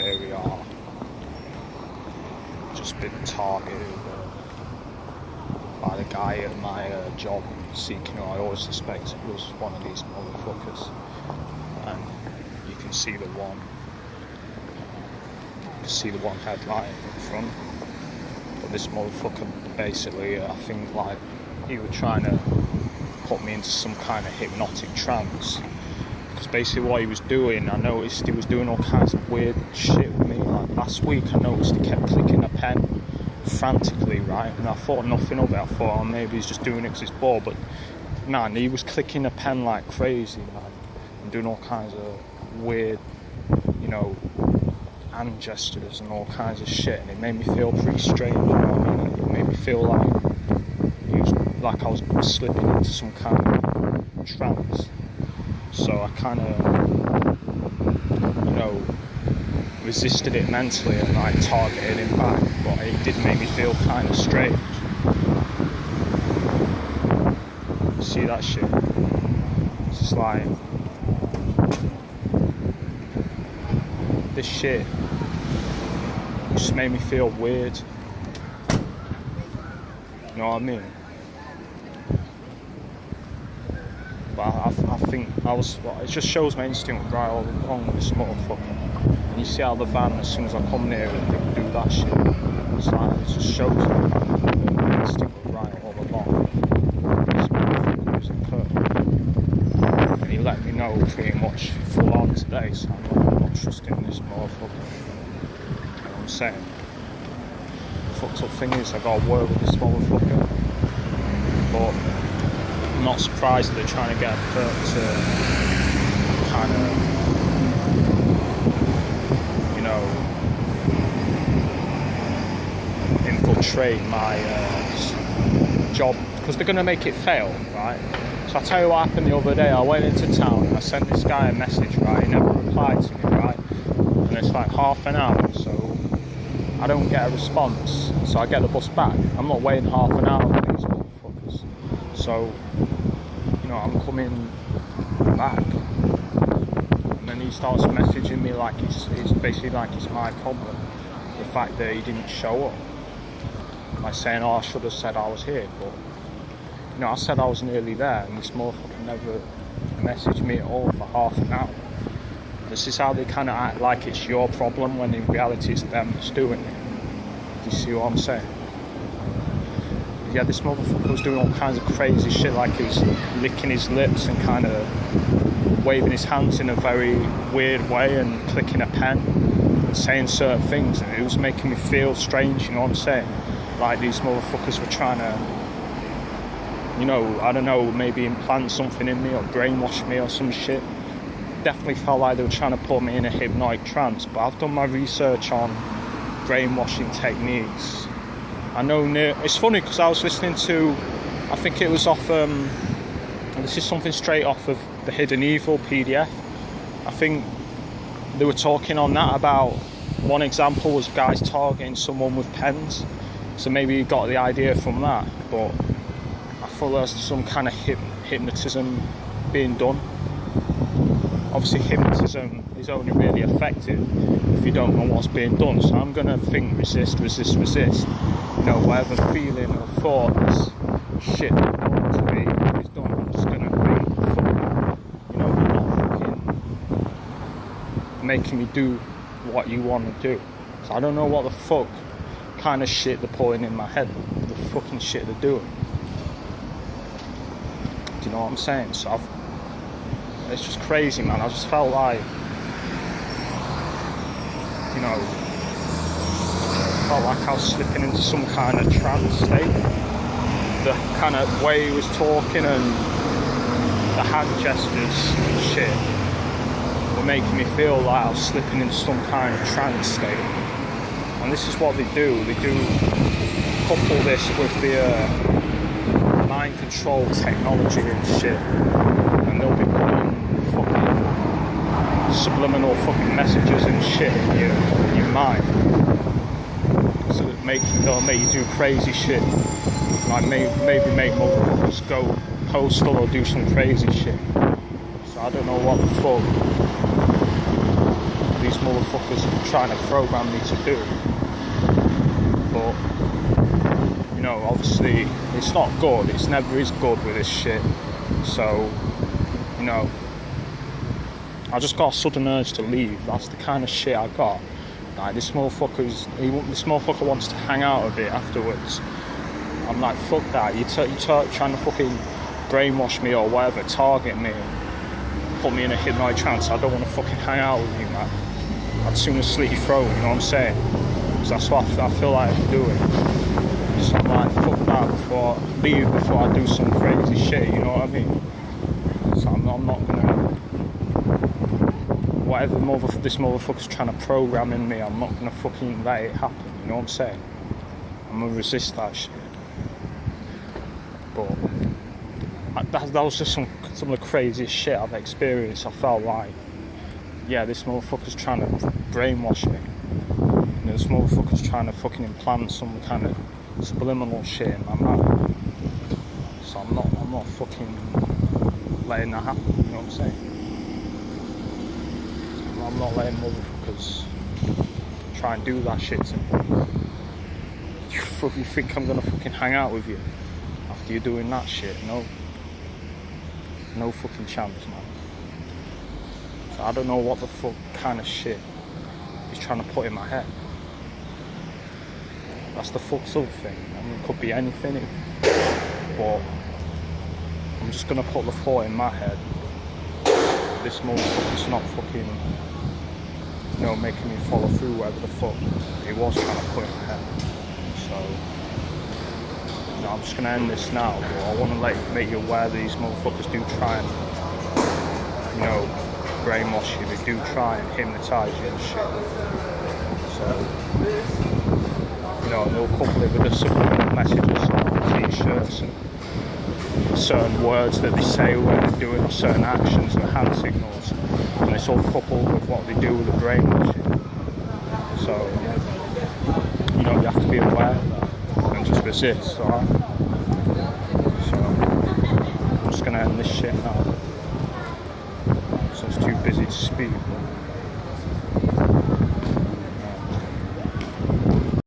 theory are just been targeted by the guy at my job seeking who I always suspect was one of these motherfuckers. And you can see the one headlight in front. But this motherfucker basically, I think like he was trying to put me into some kind of hypnotic trance. Because basically what he was doing, I noticed he was doing all kinds of weird shit with me. Like last week I noticed he kept clicking a pen frantically, right? And I thought nothing of it. I thought, oh, maybe he's just doing it because he's bored. But nah, he was clicking a pen like crazy, man. And doing all kinds of weird, you know, hand gestures and all kinds of shit. And it made me feel pretty strange, you know what I mean? It made me feel like I was slipping into some kind of trance. So I kind of, you know, resisted it mentally and like targeted him back, but it did make me feel kind of strange. See that shit? It's just like this shit just made me feel weird. You know what I mean? But I think it just shows my instinct right all along with this motherfucker. And you see how the van, as soon as I come near it, they do that shit. It's like, it just shows my instinct right all along. This motherfucker was a perp. And he let me know pretty much full on today, so I'm not trusting this motherfucker. You know what I'm saying? The fucked up thing is, I got to work with this motherfucker. But I'm not surprised that they're trying to get a perp to kind of, you know, infiltrate my job, because they're going to make it fail, right? So I'll tell you what happened the other day. I went into town and I sent this guy a message, right? He never replied to me, right? And it's like half an hour, so I don't get a response. So I get the bus back. I'm not waiting half an hour for these motherfuckers. So, you know, I'm coming back, and then he starts messaging me like it's basically like it's my problem, the fact that he didn't show up. Like saying, oh, I should have said I was here, but you know, I said I was nearly there, and this motherfucker never messaged me at all for half an hour. This is how they kind of act like it's your problem, when in reality it's them that's doing it. Do you see what I'm saying? Yeah, this motherfucker was doing all kinds of crazy shit, like he was licking his lips and kind of waving his hands in a very weird way and clicking a pen and saying certain things, and it was making me feel strange, you know what I'm saying? Like these motherfuckers were trying to, you know, I don't know, maybe implant something in me or brainwash me or some shit. Definitely felt like they were trying to put me in a hypnotic trance, but I've done my research on brainwashing techniques. I know it's funny because I was listening to, I think it was off, this is something straight off of the Hidden Evil PDF. I think they were talking on that about, one example was guys targeting someone with pens. So maybe you got the idea from that, but I thought there's some kind of hypnotism being done. Obviously hypnotism is only really effective if you don't know what's being done, so I'm going to think resist. You know, whatever feeling or thought this shit to me is done, I'm just going to think, fuck, you know, you're not fucking making me do what you want to do. So I don't know what the fuck kind of shit they're putting in my head, the fucking shit they're doing. Do you know what I'm saying? So it's just crazy, man. I just felt like, you know, felt like I was slipping into some kind of trance state. The kind of way he was talking and the hand gestures and shit were making me feel like I was slipping into some kind of trance state. And this is what they do. They do couple this with the mind control technology and shit, and they'll be putting fucking subliminal fucking messages and shit in your mind, so that they'll make you do crazy shit, like maybe make motherfuckers go postal or do some crazy shit. So I don't know what the fuck these motherfucker's trying to program me to do. But, you know, obviously, it's not good. It's never is good with this shit. So, you know, I just got a sudden urge to leave. That's the kind of shit I got. Like, this motherfucker wants to hang out a bit afterwards. I'm like, fuck that. You're trying to fucking brainwash me or whatever, target me, put me in a hypnotic trance. I don't want to fucking hang out with you, man. I'd sooner slit your throat, you know what I'm saying? Because that's what I feel like I'm doing. So I'm like, fuck that, before I do some crazy shit, you know what I mean? So I'm not gonna, whatever this motherfucker's trying to program in me, I'm not gonna fucking let it happen, you know what I'm saying? I'm gonna resist that shit. But that was just some of the craziest shit I've experienced. I felt like, yeah, this motherfucker's trying to brainwash me. You know, this motherfucker's trying to fucking implant some kind of subliminal shit in my mind. So I'm not fucking letting that happen, you know what I'm saying? I'm not letting motherfuckers try and do that shit to me. You think I'm gonna fucking hang out with you after you're doing that shit? No fucking chance, man. So I don't know what the fuck kind of shit he's trying to put in my head. That's the fucked up thing. I mean, it could be anything, but I'm just gonna put the thought in my head. This motherfucker's not fucking, you know, making me follow through whatever the fuck he was trying to put in my head. So, you know, I'm just gonna end this now, but I want to make you aware that these motherfuckers do try and, you know, brainwash you. They do try and hypnotise you and shit. So, you know, they'll couple it with a subliminal messages on t-shirts and certain words that they say when they're doing certain actions and hand signals, and it's all coupled with what they do with the brainwashing. So, you know, you have to be aware of that and just resist, alright? So, I'm just gonna end this shit now. So it's too busy to speak.